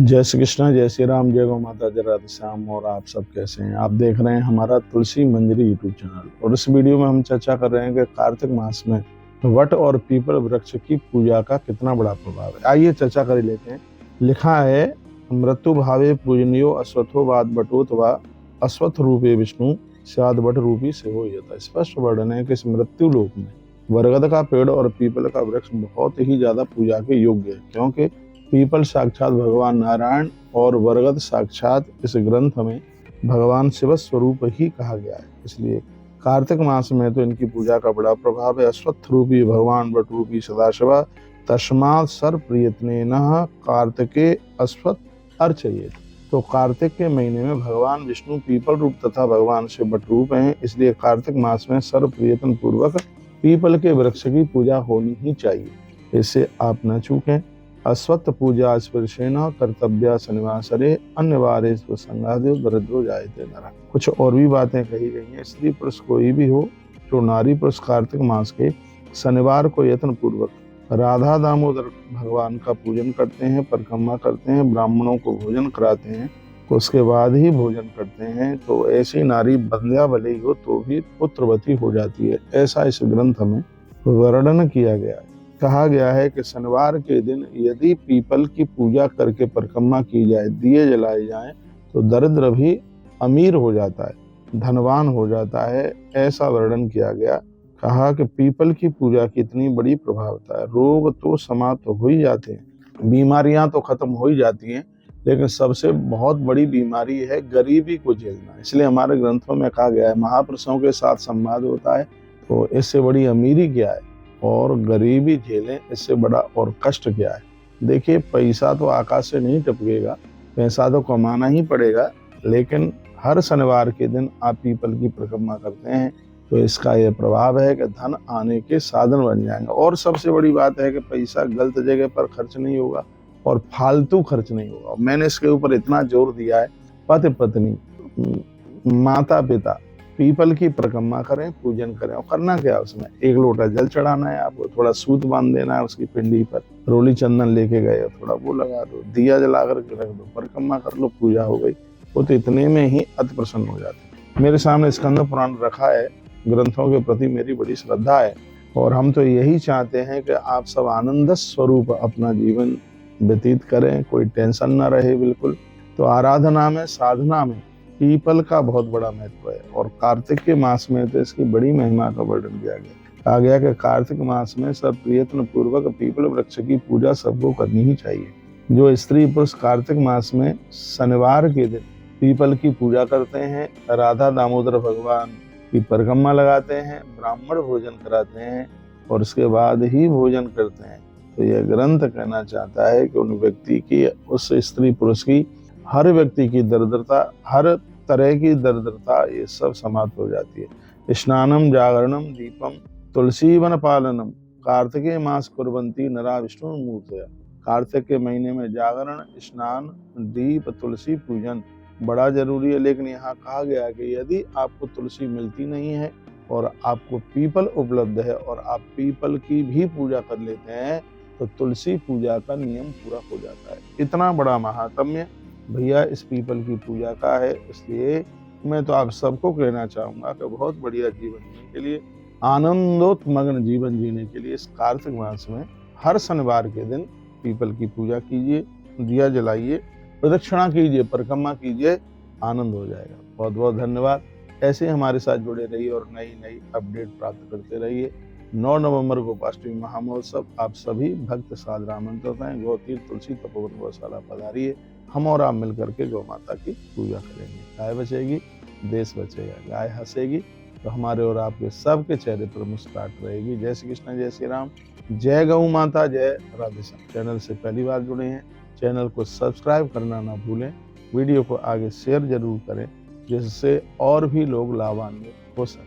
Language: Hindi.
जय श्री कृष्णा, जय श्री राम, जय गौ माता, जय राधे श्याम। और आप सब कैसे हैं? आप देख रहे हैं हमारा तुलसी मंजरी यूट्यूब चैनल। और इस वीडियो में हम चर्चा कर रहे हैं कि कार्तिक मास में वट और पीपल वृक्ष की पूजा का कितना बड़ा प्रभाव है। आइए चर्चा कर लेते हैं। लिखा है, मृत्यु भावे पूजनियो अश्वत्थो वाद बटोत व अश्वत्थ रूपे विष्णु साद वट रूपी से हो जाता। स्पष्ट वर्णन है कि इस मृत्यु लोक में बरगद का पेड़ और पीपल का वृक्ष बहुत ही ज्यादा पूजा के योग्य है, क्योंकि पीपल साक्षात भगवान नारायण और बरगद साक्षात इस ग्रंथ में भगवान शिव स्वरूप ही कहा गया है। इसलिए कार्तिक मास में तो इनकी पूजा का बड़ा प्रभाव है। अश्वत्थ रूपी भगवान वट रूपी सदाशिव तस्मात् सर्व प्रयत्नेनः कार्तिके अश्वत्थ अर्चयेत्। तो कार्तिक के महीने में भगवान विष्णु पीपल रूप तथा भगवान शिव वट रूप हैं, इसलिए कार्तिक मास में सर्व प्रयत्न पूर्वक पीपल के वृक्ष की पूजा होनी ही चाहिए। इससे आप न चूकें। अश्वत्थ पूजा स्पर्शेन कर्तव्या शनिवासरे अन्यवारे संगादे दरिद्रो जायते नरः। कुछ और भी बातें कही गई हैं। स्त्री पुरुष कोई भी हो, जो नारी पुरुष कार्तिक मास के शनिवार को यत्न पूर्वक राधा दामोदर भगवान का पूजन करते हैं, परिक्रमा करते हैं, ब्राह्मणों को भोजन कराते हैं, उसके बाद ही भोजन करते हैं, तो ऐसी नारी बंध्या भले ही हो तो भी पुत्रवती हो जाती है। ऐसा इस ग्रंथ में वर्णन किया गया है। कहा गया है कि शनिवार के दिन यदि पीपल की पूजा करके परिक्रमा की जाए, दिए जलाए जाएं, तो दरिद्र भी अमीर हो जाता है, धनवान हो जाता है। ऐसा वर्णन किया गया। कहा कि पीपल की पूजा की इतनी बड़ी प्रभावता है। रोग तो समाप्त हो ही जाते हैं, बीमारियां तो खत्म हो ही जाती हैं, लेकिन सबसे बहुत बड़ी बीमारी है गरीबी को झेलना। इसलिए हमारे ग्रंथों में कहा गया है, महापुरुषों के साथ संवाद होता है तो इससे बड़ी अमीरी क्या है, और गरीबी झेलें इससे बड़ा और कष्ट क्या है। देखिए, पैसा तो आकाश से नहीं टपकेगा, पैसा तो कमाना ही पड़ेगा, लेकिन हर शनिवार के दिन आप पीपल की परिक्रमा करते हैं तो इसका यह प्रभाव है कि धन आने के साधन बन जाएंगे। और सबसे बड़ी बात है कि पैसा गलत जगह पर खर्च नहीं होगा और फालतू खर्च नहीं होगा। मैंने इसके ऊपर इतना जोर दिया है, पति पत्नी माता पिता पीपल की परिक्रमा करें, पूजन करें। और करना क्या, उसमें एक लोटा जल चढ़ाना है, आपको थोड़ा सूत बांध देना है उसकी पिंडी पर, रोली चंदन लेके गए, थोड़ा वो लगा दो, दिया जला कर रख दो, परिक्रमा कर लो, पूजा हो गई। वो तो इतने में ही अति प्रसन्न हो जाते। मेरे सामने स्कंद पुराण रखा है। ग्रंथों के प्रति मेरी बड़ी श्रद्धा है और हम तो यही चाहते हैं कि आप सब आनंद स्वरूप अपना जीवन व्यतीत करें, कोई टेंशन ना रहे बिल्कुल। तो आराधना में, साधना में पीपल का बहुत बड़ा महत्व है। और कार्तिक के मास में तो इसकी बड़ी महिमा का वर्णन किया गया। कहा गया कि कार्तिक मास में सब प्रयत्न पूर्वक पीपल वृक्ष की पूजा सबको करनी ही चाहिए। जो स्त्री पुरुष कार्तिक मास में शनिवार के दिन पीपल की पूजा करते हैं, राधा दामोदर भगवान की परिक्रमा लगाते हैं, ब्राह्मण भोजन कराते हैं और उसके बाद ही भोजन करते हैं, तो यह ग्रंथ कहना चाहता है कि उन व्यक्ति की, उस स्त्री पुरुष की, हर व्यक्ति की दरिद्रता, हर तरह की दरिद्रता, ये सब समाप्त हो जाती है। स्नानम जागरणम दीपम तुलसी वन पालनम कार्तिके मास कुर्वन्ति नरा विष्णु मूर्तया। कार्तिक के महीने में जागरण, स्नान, दीप, तुलसी पूजन बड़ा जरूरी है। लेकिन यहाँ कहा गया कि यदि आपको तुलसी मिलती नहीं है और आपको पीपल उपलब्ध है और आप पीपल की भी पूजा कर लेते हैं, तो तुलसी पूजा का नियम पूरा हो जाता है। इतना बड़ा महात्म्य भैया इस पीपल की पूजा का है। इसलिए मैं तो आप सबको कहना चाहूंगा कि बहुत बढ़िया जीवन जीने के लिए, आनंदोत्मग्न जीवन जीने के लिए इस कार्तिक मास में हर शनिवार के दिन पीपल की पूजा कीजिए, दिया जलाइए, प्रदक्षिणा कीजिए, परिक्रमा कीजिए, आनंद हो जाएगा। बहुत बहुत धन्यवाद। ऐसे हमारे साथ जुड़े रहिए और नई नई अपडेट प्राप्त करते रहिए। 9 नवंबर गोपाष्टमी महामहोत्सव, आप सभी भक्त सादर आमंत्रित हैं। गौतीर्थ तुलसी तपोवन गौशाला पधारिए। हम और आप मिलकर के गौ माता की पूजा करेंगे। गाय बचेगी, देश बचेगा। गाय हंसेगी तो हमारे और आपके सबके चेहरे पर मुस्कुराहट रहेगी। जय श्री कृष्ण, जय श्री राम, जय गौ माता, जय राधे श्याम। चैनल से पहली बार जुड़े हैं, चैनल को सब्सक्राइब करना ना भूलें। वीडियो को आगे शेयर जरूर करें, जिससे और भी लोग लाभान्वित हो सकें।